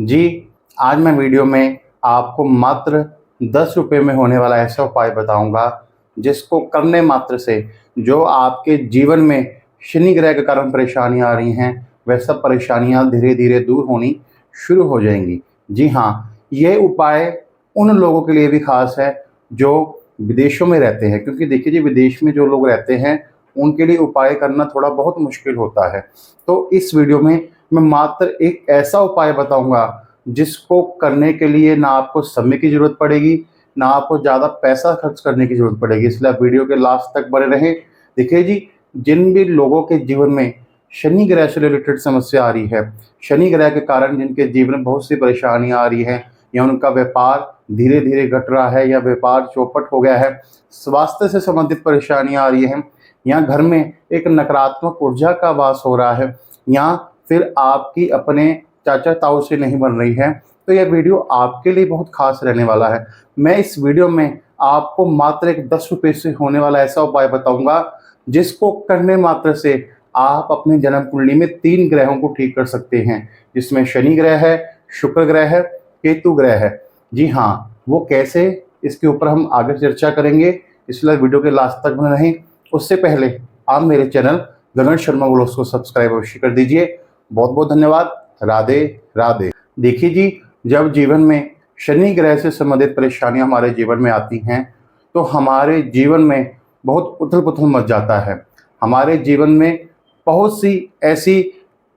जी, आज मैं वीडियो में आपको मात्र 10 रुपए में होने वाला ऐसा उपाय बताऊँगा, जिसको करने मात्र से जो आपके जीवन में शनि ग्रह के कारण परेशानियाँ आ रही हैं, वह सब परेशानियाँ धीरे-धीरे दूर होनी शुरू हो जाएँगी। जी हाँ, ये उपाय उन लोगों के लिए भी ख़ास है, जो विदेशों में रहते हैं, क्योंकि देखिए जी, विदेश में जो लोग रहते हैं, उनके लिए उपाय करना थोड़ा बहुत मुश्किल होता है। तो इस वीडियो में मैं मात्र एक ऐसा उपाय बताऊँगा, जिसको करने के लिए ना आपको समय की ज़रूरत पड़ेगी, ना आपको ज़्यादा पैसा खर्च करने की ज़रूरत पड़ेगी, इसलिए आप वीडियो के लास्ट तक बने रहें। देखिए जी, जिन भी लोगों के जीवन में शनि ग्रह से रिलेटेड समस्या आ रही है, शनि ग्रह के कारण जिनके जीवन में बहुत सी परेशानियाँ आ रही हैं, या उनका व्यापार धीरे-धीरे घट रहा है, या व्यापार चौपट हो गया है, स्वास्थ्य से संबंधित परेशानियाँ आ रही हैं, या घर में एक नकारात्मक ऊर्जा का वास हो रहा है, या फिर आपकी अपने चाचा-ताऊ से नहीं बन रही है, तो यह वीडियो आपके लिए बहुत ख़ास रहने वाला है। मैं इस वीडियो में आपको मात्र एक 10 रुपए से होने वाला ऐसा उपाय बताऊँगा, जिसको करने मात्र से आप अपनी जन्म कुंडली में 3 ग्रहों को ठीक कर सकते हैं, जिसमें शनि ग्रह है, शुक्र ग्रह है, केतु ग्रह है। जी हाँ, वो कैसे, इसके ऊपर हम आगे चर्चा करेंगे, इसलिए वीडियो के लास्ट तक बने रहें। उससे पहले आप मेरे चैनल गगन शर्मा व्लॉग्स को सब्सक्राइब अवश्य कर दीजिए। बहुत-बहुत धन्यवाद। राधे राधे। देखिए जी, जब जीवन में शनि ग्रह से संबंधित परेशानियां हमारे जीवन में आती हैं, तो हमारे जीवन में बहुत उथल-पुथल मच जाता है। हमारे जीवन में बहुत सी ऐसी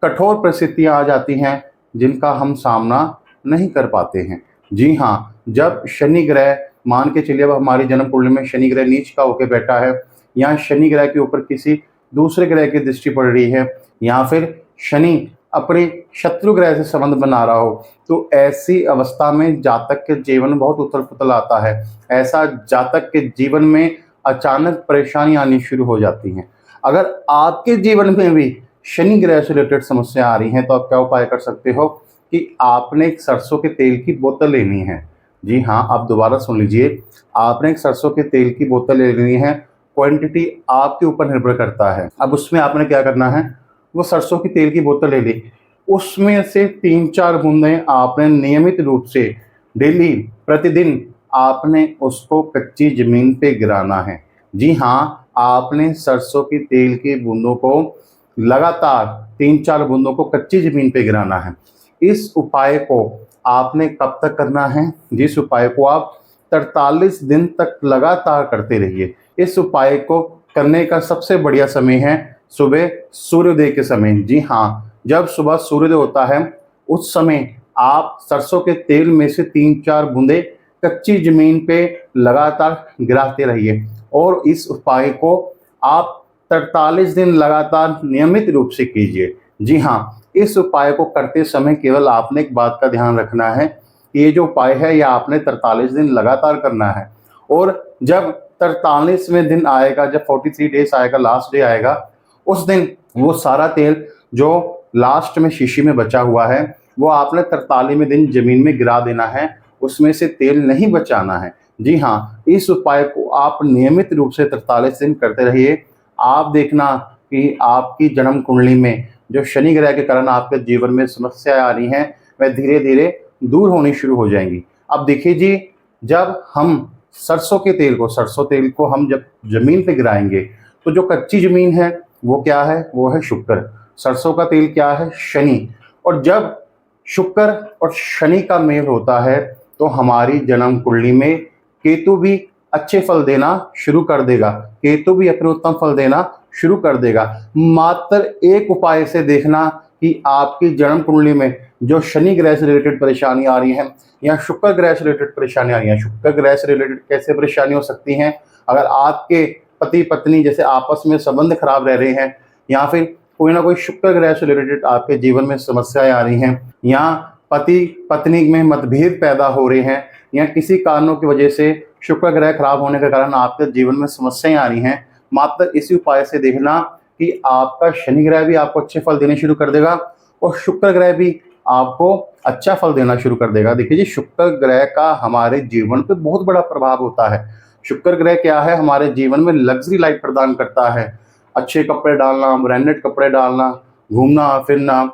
कठोर परिस्थितियां आ जाती हैं, जिनका हम सामना नहीं कर पाते हैं। जी हाँ, जब शनि ग्रह, मान के चलिए अब हमारी जन्म कुंडली में शनि ग्रह नीच का होकर बैठा है, या शनि ग्रह के ऊपर किसी दूसरे ग्रह की दृष्टि पड़ रही है, या फिर शनि अपने शत्रु ग्रह से संबंध बना रहा हो, तो ऐसी अवस्था में जातक के जीवन में बहुत उथल-पुथल आता है। ऐसा जातक के जीवन में अचानक परेशानी आनी शुरू हो जाती हैं। अगर आपके जीवन में भी शनि ग्रह से रिलेटेड समस्या आ रही हैं, तो आप क्या उपाय कर सकते हो कि आपने एक सरसों के तेल की बोतल लेनी है। जी हाँ, आप दोबारा सुन लीजिए, आपने एक सरसों के तेल की बोतल ले लेनी है। क्वांटिटी आपके ऊपर निर्भर करता है। अब उसमें आपने क्या करना है, वो सरसों की तेल की बोतल ले ली, उसमें से 3-4 बूंदें आपने नियमित रूप से डेली, प्रतिदिन आपने उसको कच्ची ज़मीन पे गिराना है। जी हाँ, आपने सरसों की तेल की बूंदों को लगातार 3-4 बूंदों को कच्ची ज़मीन पे गिराना है। इस उपाय को आपने कब तक करना है? जिस उपाय को आप 43 दिन तक लगातार करते रहिए। इस उपाय को करने का सबसे बढ़िया समय है सुबह सूर्योदय के समय। जी हाँ, जब सुबह सूर्योदय होता है, उस समय आप सरसों के तेल में से 3-4 बूंदें कच्ची ज़मीन पे लगातार गिराते रहिए, और इस उपाय को आप 43 दिन लगातार नियमित रूप से कीजिए। जी हाँ, इस उपाय को करते समय केवल आपने एक बात का ध्यान रखना है, ये जो उपाय है, यह आपने 43 दिन लगातार करना है, और जब 43वें दिन आएगा, जब 43 डेज़ आएगा, लास्ट डे आएगा, उस दिन वो सारा तेल जो लास्ट में शीशी में बचा हुआ है, वो आपने 43वें दिन ज़मीन में गिरा देना है, उसमें से तेल नहीं बचाना है। जी हाँ, इस उपाय को आप नियमित रूप से 43 दिन करते रहिए। आप देखना कि आपकी जन्म कुंडली में जो शनि ग्रह के कारण आपके जीवन में समस्याएँ आ रही हैं, वह धीरे-धीरे दूर होनी शुरू हो जाएँगी। अब देखिए जी, जब हम सरसों तेल को हम जब ज़मीन पे गिराएँगे, तो जो कच्ची ज़मीन है, वो क्या है? वो है शुक्र। सरसों का तेल क्या है? शनि। और जब शुक्र और शनि का मेल होता है, तो हमारी जन्म कुंडली में केतु भी अच्छे फल देना शुरू कर देगा। केतु भी अपने उत्तम फल देना शुरू कर देगा। मात्र एक उपाय से देखना कि आपकी जन्म कुंडली में जो शनि ग्रह से रिलेटेड परेशानी आ रही है, या शुक्र ग्रह से रिलेटेड परेशानी आ रही है। शुक्र ग्रह से रिलेटेड कैसे परेशानी हो सकती हैं? अगर आपके पति पत्नी जैसे आपस में संबंध खराब रह रहे हैं, या फिर कोई ना कोई शुक्र ग्रह से रिलेटेड आपके जीवन में समस्याएं आ रही हैं, या पति पत्नी में मतभेद पैदा हो रहे हैं, या किसी कारणों की वजह से शुक्र ग्रह खराब होने के कारण आपके जीवन में समस्याएं आ रही हैं, मात्र इसी उपाय से देखना कि आपका शनि ग्रह भी आपको अच्छे फल देने शुरू कर देगा, और शुक्र ग्रह भी आपको अच्छा फल देना शुरू कर देगा। देखिए जी, शुक्र ग्रह का हमारे जीवन पे बहुत बड़ा प्रभाव होता है। शुक्र ग्रह क्या है? हमारे जीवन में लग्जरी लाइफ प्रदान करता है। अच्छे कपड़े डालना, ब्रांडेड कपड़े डालना, घूमना फिरना,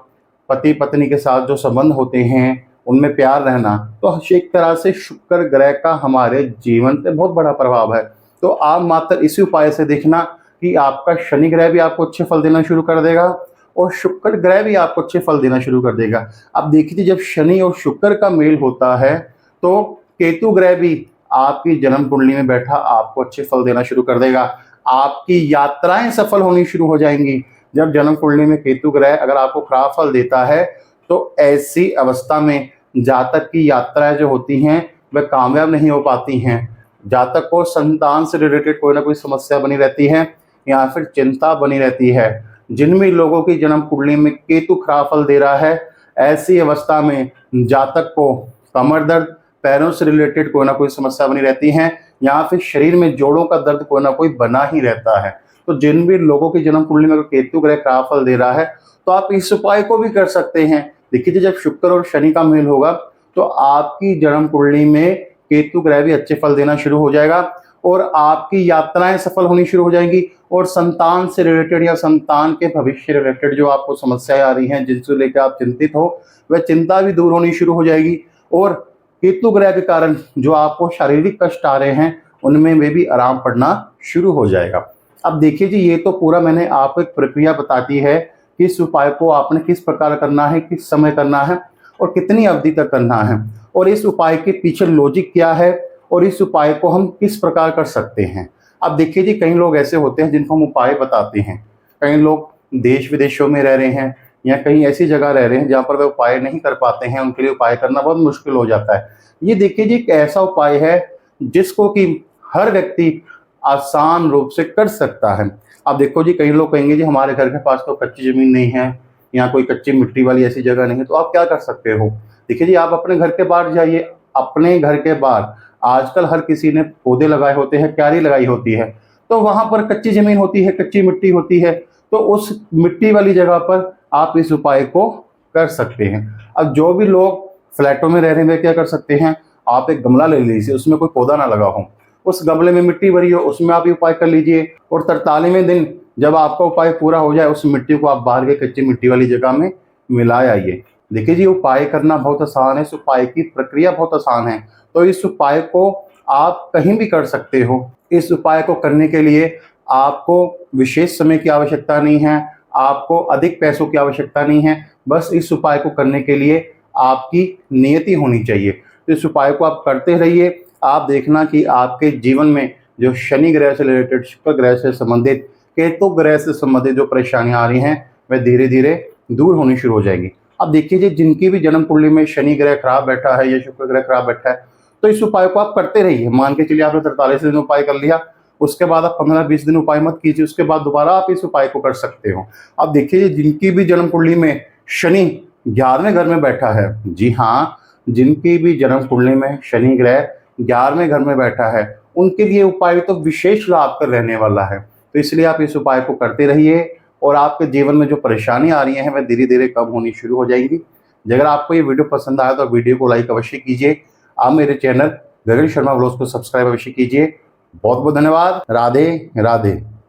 पति पत्नी के साथ जो संबंध होते हैं, उनमें प्यार रहना, तो एक तरह से शुक्र ग्रह का हमारे जीवन पे बहुत बड़ा प्रभाव है। तो आप मात्र इसी उपाय से देखना कि आपका शनि ग्रह भी आपको अच्छे फल देना शुरू कर देगा और शुक्र ग्रह भी आपको अच्छे फल देना शुरू कर देगा। अब देखिए, जब शनि और शुक्र का मेल होता है तो केतु ग्रह भी आपकी जन्म कुंडली में बैठा आपको अच्छे फल देना शुरू कर देगा। आपकी यात्राएं सफल होनी शुरू हो जाएंगी। जब जन्म कुंडली में केतु ग्रह अगर आपको खराब फल देता है तो ऐसी अवस्था में जातक की यात्राएं जो होती हैं वह कामयाब नहीं हो पाती हैं। जातक को संतान से रिलेटेड कोई ना कोई समस्या बनी रहती है या फिर चिंता बनी रहती है। जिन भी लोगों की जन्म कुंडली में केतु खराब फल दे रहा है, ऐसी अवस्था में जातक को कमर दर्द, पैरों से रिलेटेड कोई ना कोई समस्या बनी रहती है या फिर शरीर में जोड़ों का दर्द कोई ना कोई बना ही रहता है। तो जिन भी लोगों की जन्म कुंडली में केतु ग्रह खराब फल दे रहा है तो आप इस उपाय को भी कर सकते हैं। देखिए, जब शुक्र और शनि का मेल होगा तो आपकी जन्म कुंडली में केतु ग्रह भी अच्छे फल देना शुरू हो जाएगा और आपकी यात्राएं सफल होनी शुरू हो जाएंगी और संतान से रिलेटेड या संतान के भविष्य रिलेटेड जो आपको समस्याएं आ रही हैं, जिनसे लेकर आप चिंतित हो, वह चिंता भी दूर होनी शुरू हो जाएगी। और केतु ग्रह के कारण जो आपको शारीरिक कष्ट आ रहे हैं उनमें वे भी आराम पड़ना शुरू हो जाएगा। अब देखिए जी, ये तो पूरा मैंने आपको एक प्रक्रिया बताती है कि इस उपाय को आपने किस प्रकार करना है, किस समय करना है और कितनी अवधि तक करना है और इस उपाय के पीछे लॉजिक क्या है और इस उपाय को हम किस प्रकार कर सकते हैं। अब देखिए जी, कई लोग ऐसे होते हैं जिनको हम उपाय बताते हैं। कई लोग देश विदेशों में रह रहे हैं या कहीं ऐसी जगह रह रहे हैं जहाँ पर वे उपाय नहीं कर पाते हैं, उनके लिए उपाय करना बहुत मुश्किल हो जाता है। ये देखिए जी, एक ऐसा उपाय है जिसको कि हर व्यक्ति आसान रूप से कर सकता है। अब देखो जी, कई लोग कहेंगे जी हमारे घर के पास तो कच्ची ज़मीन नहीं है या कोई कच्ची मिट्टी वाली ऐसी जगह नहीं है, तो आप क्या कर सकते हो। देखिए जी, आप अपने घर के बाहर जाइए। अपने घर के बाहर आजकल हर किसी ने पौधे लगाए होते हैं, क्यारी लगाई होती है, तो वहाँ पर कच्ची ज़मीन होती है, कच्ची मिट्टी होती है, तो उस मिट्टी वाली जगह पर आप इस उपाय को कर सकते हैं। अब जो भी लोग फ्लैटों में रह रहे हैं वे क्या कर सकते हैं, आप एक गमला ले लीजिए, उसमें कोई पौधा ना लगा हो, उस गमले में मिट्टी भरी हो, उसमें आप ये उपाय कर लीजिए और 43वें दिन जब आपका उपाय पूरा हो जाए उस मिट्टी को आप बाहर के कच्ची मिट्टी वाली जगह में मिला आइए। देखिए जी, उपाय करना बहुत आसान है, इस उपाय की प्रक्रिया बहुत आसान है, तो इस उपाय को आप कहीं भी कर सकते हो। इस उपाय को करने के लिए आपको विशेष समय की आवश्यकता नहीं है, आपको अधिक पैसों की आवश्यकता नहीं है, बस इस उपाय को करने के लिए आपकी नियति होनी चाहिए। तो इस उपाय को आप करते रहिए। आप देखना कि आपके जीवन में जो शनि ग्रह से रिलेटेड, शुक्र ग्रह से संबंधित, केतु ग्रह से संबंधित जो परेशानियां आ रही हैं वह धीरे धीरे दूर होनी शुरू हो जाएंगी। अब देखिए जी, जिनकी भी जन्म कुंडली में शनि ग्रह खराब बैठा है या शुक्र ग्रह खराब बैठा है तो इस उपाय को आप करते रहिए। मान के चलिए आपने 43 दिन उपाय कर लिया, उसके बाद आप 15-20 दिन उपाय मत कीजिए, उसके बाद दोबारा आप इस उपाय को कर सकते हो। अब देखिए, जिनकी भी जन्म कुंडली में शनि 11वें घर में बैठा है, जी हाँ, जिनकी भी जन्म कुंडली में शनि ग्रह 11वें घर में बैठा है, उनके लिए उपाय तो विशेष लाभ कर रहने वाला है। तो इसलिए आप इस उपाय को करते रहिए और आपके जीवन में जो परेशानी आ रही हैं वह धीरे धीरे कम होनी शुरू हो जाएंगी। अगर आपको ये वीडियो पसंद आया तो वीडियो को लाइक अवश्य कीजिए। आप मेरे चैनल गगन शर्मा व्लॉग्स को सब्सक्राइब अवश्य कीजिए। बहुत बहुत धन्यवाद। राधे राधे।